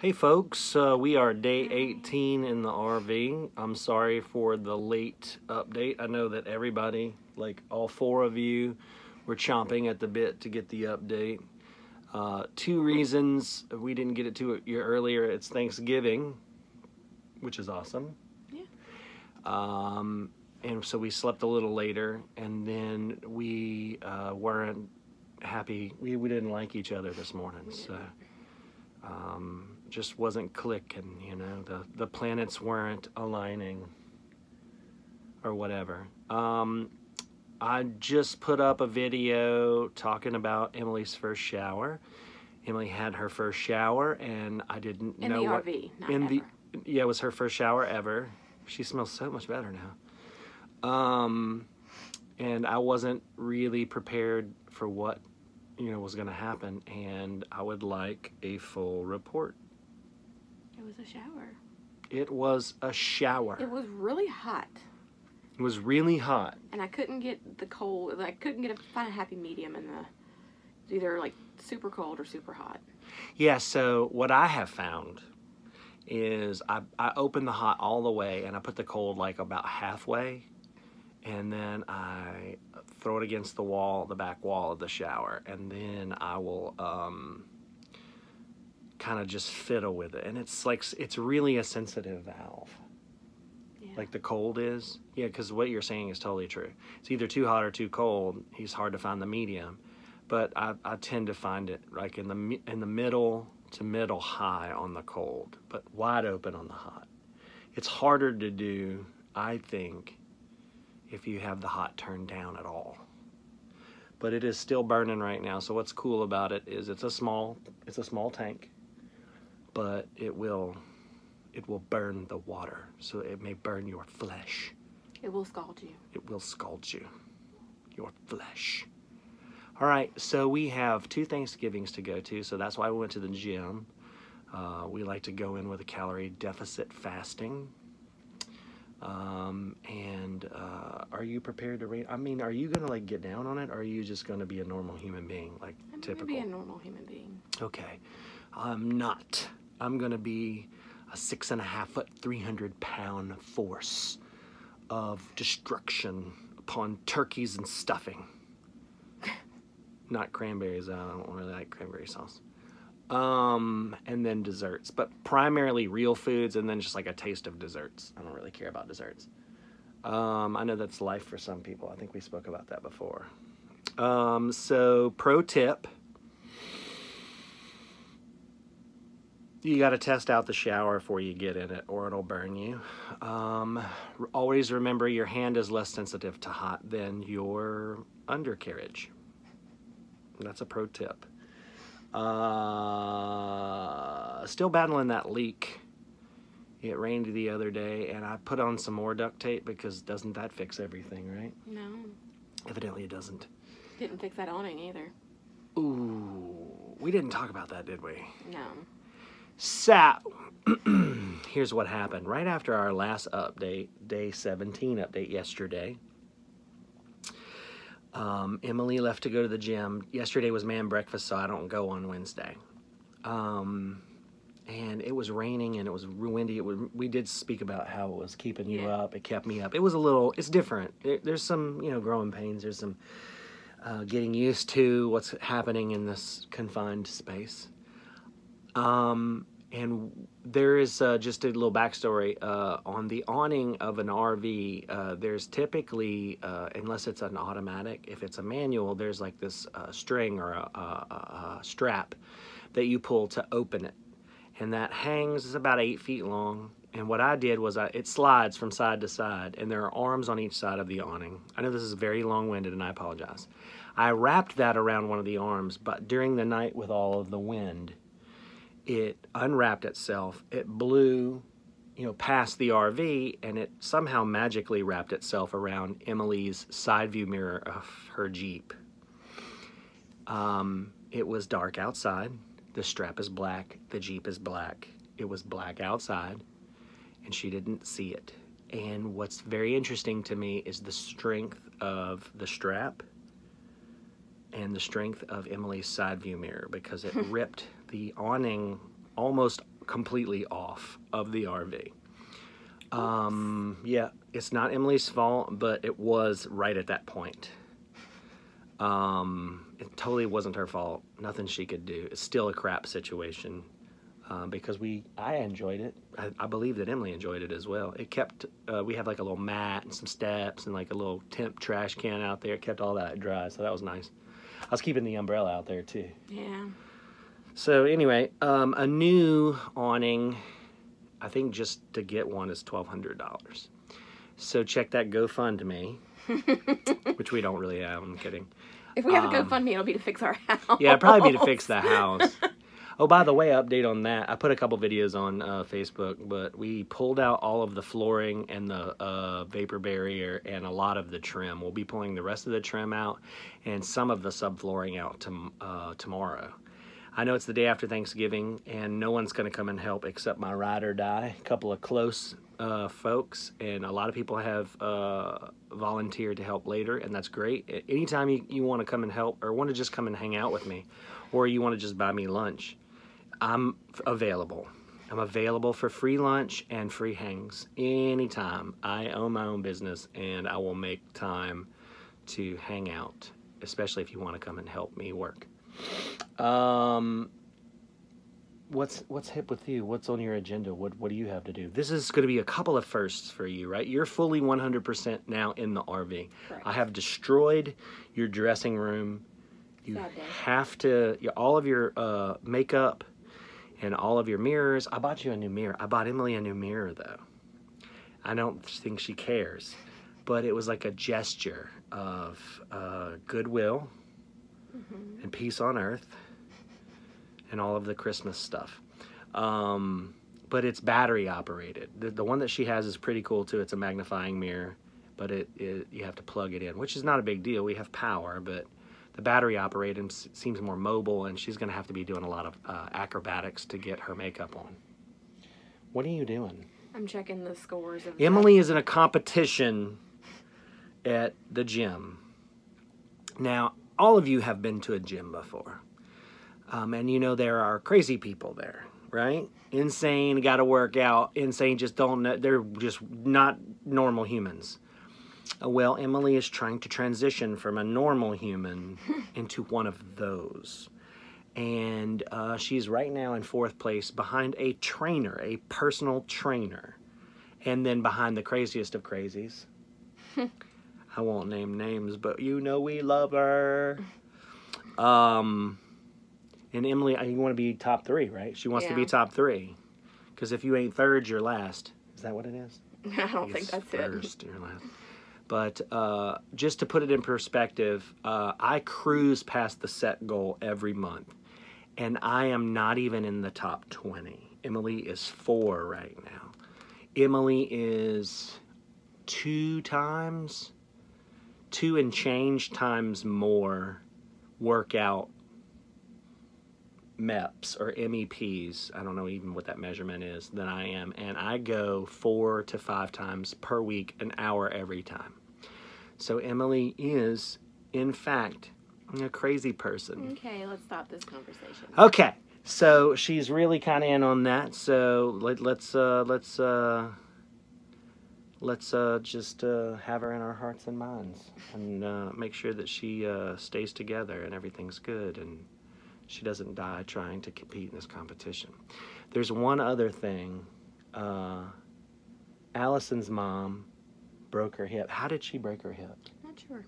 Hey folks, we are day 18 in the RV. I'm sorry for the late update. I know that everybody, like all four of you, were chomping at the bit to get the update. Two reasons we didn't get it to you earlier. It's Thanksgiving, which is awesome. Yeah. And so we slept a little later, and then we weren't happy. We didn't like each other this morning, so just wasn't clicking, you know. The planets weren't aligning or whatever. I just put up a video talking about Emily's first shower. Emily had her first shower, and I didn't know the what RV, not in ever. the yeah, it was her first shower ever. She smells so much better now. And I wasn't really prepared for what was going to happen, and I would like a full report. It was a shower. It was a shower. It was really hot. It was really hot. And I couldn't get the cold. I couldn't find a happy medium in the either like super cold or super hot. Yeah, so what I have found is I open the hot all the way, and I put the cold like about halfway, and then I throw it against the wall, the back wall of the shower, and then I will kind of just fiddle with it. And it's really a sensitive valve. Yeah. Like the cold is. Yeah, because what you're saying is totally true. It's either too hot or too cold. It's hard to find the medium. But I tend to find it like in the middle to middle high on the cold, but wide open on the hot. It's harder to do, I think, if you have the hot turned down at all. But it is still burning right now. So what's cool about it is it's a small tank, but it will burn the water, so it may burn your flesh. It will scald you. It will scald you, your flesh. All right, so we have 2 Thanksgivings to go to, so that's why we went to the gym. We like to go in with a calorie deficit fasting. Are you prepared to read? I mean, are you gonna like get down on it, or are you just gonna be a normal human being, like I'm typical? gonna be a normal human being. Okay, I'm not. I'm gonna be a 6.5 foot, 300-pound force of destruction upon turkeys and stuffing. Not cranberries. I don't really like cranberry sauce. And then desserts, but primarily real foods, and then just like a taste of desserts. I don't really care about desserts. I know that's life for some people. I think we spoke about that before. So pro tip, you got to test out the shower before you get in it, or it'll burn you. Always remember your hand is less sensitive to hot than your undercarriage. That's a pro tip. Still battling that leak. It rained the other day, and I put on some more duct tape, because doesn't that fix everything, right? No. Evidently it doesn't. Didn't fix that awning either. Ooh, we didn't talk about that, did we? No. So, here's what happened. Right after our last update, day 17 update yesterday, Emily left to go to the gym. Yesterday was man breakfast, so I don't go on Wednesday. And it was raining, and it was windy. We did speak about how it was keeping you up. It kept me up. It was it's different. There's some, growing pains. There's some getting used to what's happening in this confined space. And there is just a little backstory. On the awning of an RV, there's typically, unless it's an automatic, if it's a manual, there's like this string or a strap that you pull to open it. And that hangs, is about 8 feet long. And what I did was it slides from side to side, and there are arms on each side of the awning. I know this is very long-winded, and I apologize. I wrapped that around one of the arms, but during the night with all of the wind, it unwrapped itself. It blew, past the RV, and it somehow magically wrapped itself around Emily's side view mirror of her Jeep. It was dark outside. The strap is black. The Jeep is black. It was black outside, and she didn't see it. And what's very interesting to me is the strength of the strap and the strength of Emily's side view mirror, because it ripped the awning almost completely off of the RV. Yeah, it's not Emily's fault, but it was right at that point. It totally wasn't her fault. Nothing she could do. It's still a crap situation. Because I enjoyed it. I believe that Emily enjoyed it as well. It kept, we had like a little mat and some steps and like a little temp trash can out there. It kept all that dry, so that was nice. I was keeping the umbrella out there too. Yeah. So anyway, a new awning, I think just to get one is $1,200. So check that GoFundMe, which we don't really have, I'm kidding. If we have a GoFundMe, it'll be to fix our house. Yeah, it'd probably be to fix the house. Oh, by the way, update on that. I put a couple videos on Facebook, but we pulled out all of the flooring and the vapor barrier and a lot of the trim. We'll be pulling the rest of the trim out and some of the subflooring out tomorrow. I know it's the day after Thanksgiving, and no one's going to come and help except my ride or die, a couple of close folks, and a lot of people have volunteered to help later, and that's great. Anytime you want to come and help or want to just come and hang out with me, or you want to just buy me lunch, I'm available. I'm available for free lunch and free hangs anytime. I own my own business, and I will make time to hang out, especially if you want to come and help me work. What's hip with you? What's on your agenda? What do you have to do? This is going to be a couple of firsts for you, right? You're fully 100% now in the RV. Correct. I have destroyed your dressing room. You have to, all of your makeup and all of your mirrors. I bought you a new mirror. I bought Emily a new mirror, though. I don't think she cares, but it was like a gesture of goodwill and peace on earth and all of the Christmas stuff. But it's battery operated. The one that she has is pretty cool too. It's a magnifying mirror, but you have to plug it in, which is not a big deal. We have power, but the battery operated seems more mobile, and she's going to have to be doing a lot of acrobatics to get her makeup on. What are you doing? I'm checking the scores of Emily is in a competition at the gym. Now, all of you have been to a gym before. And you know there are crazy people there, right? Insane, got to work out. Insane, just don't know. They're just not normal humans. Well, Emily is trying to transition from a normal human into one of those. And she's right now in 4th place behind a trainer, a personal trainer. And then behind the craziest of crazies. I won't name names, but you know we love her. And Emily, you want to be top 3, right? She wants to be top 3. Because if you ain't third, you're last. Is that what it is? I don't think that's first, you're last. But just to put it in perspective, I cruise past the set goal every month. And I am not even in the top 20. Emily is 4 right now. Emily is 2 and change times more workout MEPs or MEPs, I don't know even what that measurement is, than I am. And I go 4 to 5 times per week, an hour every time. So Emily is, in fact, a crazy person. Okay, let's stop this conversation. Okay, so she's really kind of in on that. So let's just have her in our hearts and minds, and make sure that she stays together and everything's good, and she doesn't die trying to compete in this competition. There's one other thing. Allison's mom broke her hip. How did she break her hip? Not sure.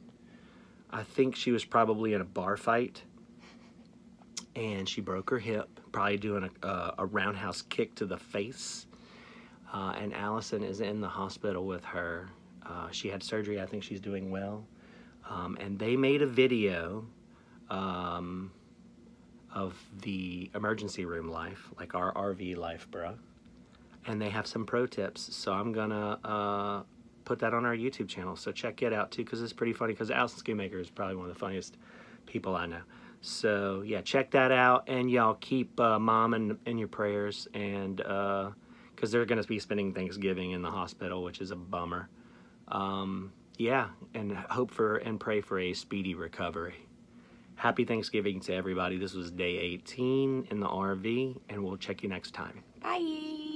I think she was probably in a bar fight, and she broke her hip, probably doing a roundhouse kick to the face. And Allison is in the hospital with her. She had surgery. I think she's doing well. And they made a video of the emergency room life, like our RV life, bruh. And they have some pro tips. So I'm going to put that on our YouTube channel. So check it out, too, because it's pretty funny, because Allison Schoonmaker is probably one of the funniest people I know. So, yeah, check that out. And y'all keep Mom in your prayers, and because they're going to be spending Thanksgiving in the hospital, which is a bummer. Yeah, and hope for and pray for a speedy recovery. Happy Thanksgiving to everybody. This was day 18 in the RV, and we'll check you next time. Bye.